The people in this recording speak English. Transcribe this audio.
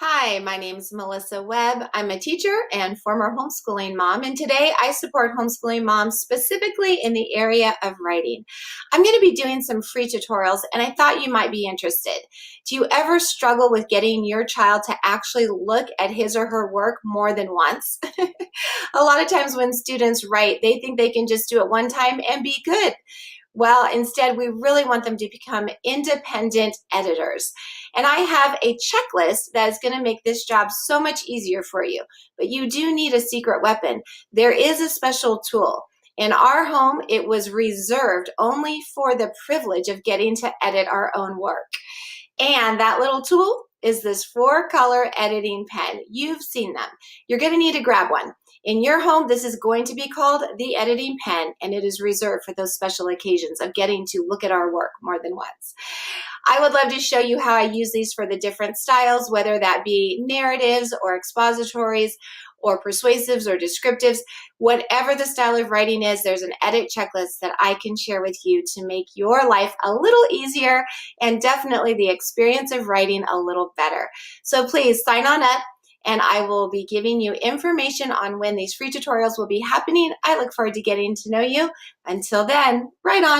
Hi, my name is Melissa Webb. I'm a teacher and former homeschooling mom, and today I support homeschooling moms specifically in the area of writing. I'm going to be doing some free tutorials, and I thought you might be interested. Do you ever struggle with getting your child to actually look at his or her work more than once? A lot of times when students write, they think they can just do it one time and be good. Well, instead, we really want them to become independent editors. And I have a checklist that is going to make this job so much easier for you. But you do need a secret weapon. There is a special tool. In our home, it was reserved only for the privilege of getting to edit our own work. And that little tool is this 4-color editing pen. You've seen them. You're going to need to grab one. In your home, this is going to be called the editing pen, and it is reserved for those special occasions of getting to look at our work more than once. I would love to show you how I use these for the different styles, whether that be narratives or expositories or persuasives or descriptives. Whatever the style of writing is, there's an edit checklist that I can share with you to make your life a little easier and definitely the experience of writing a little better. So please sign on up, and I will be giving you information on when these free tutorials will be happening. I look forward to getting to know you. Until then, write on.